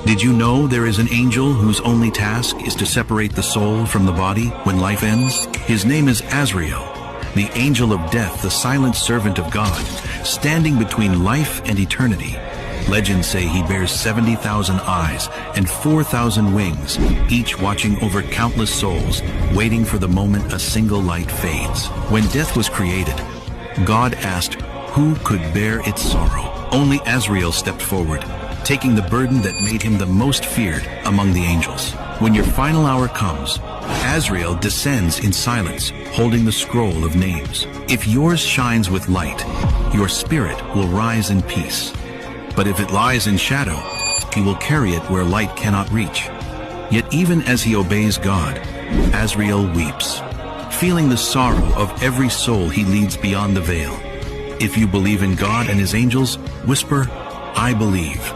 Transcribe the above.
Did you know there is an angel whose only task is to separate the soul from the body when life ends? His name is Azrael, the angel of death, the silent servant of God, standing between life and eternity. Legends say he bears 70,000 eyes and 4,000 wings, each watching over countless souls, waiting for the moment a single light fades. When death was created, God asked, who could bear its sorrow? Only Azrael stepped forward, taking the burden that made him the most feared among the angels. When your final hour comes, Azrael descends in silence, holding the scroll of names. If yours shines with light, your spirit will rise in peace. But if it lies in shadow, he will carry it where light cannot reach. Yet even as he obeys God, Azrael weeps, feeling the sorrow of every soul he leads beyond the veil. If you believe in God and his angels, whisper, I believe.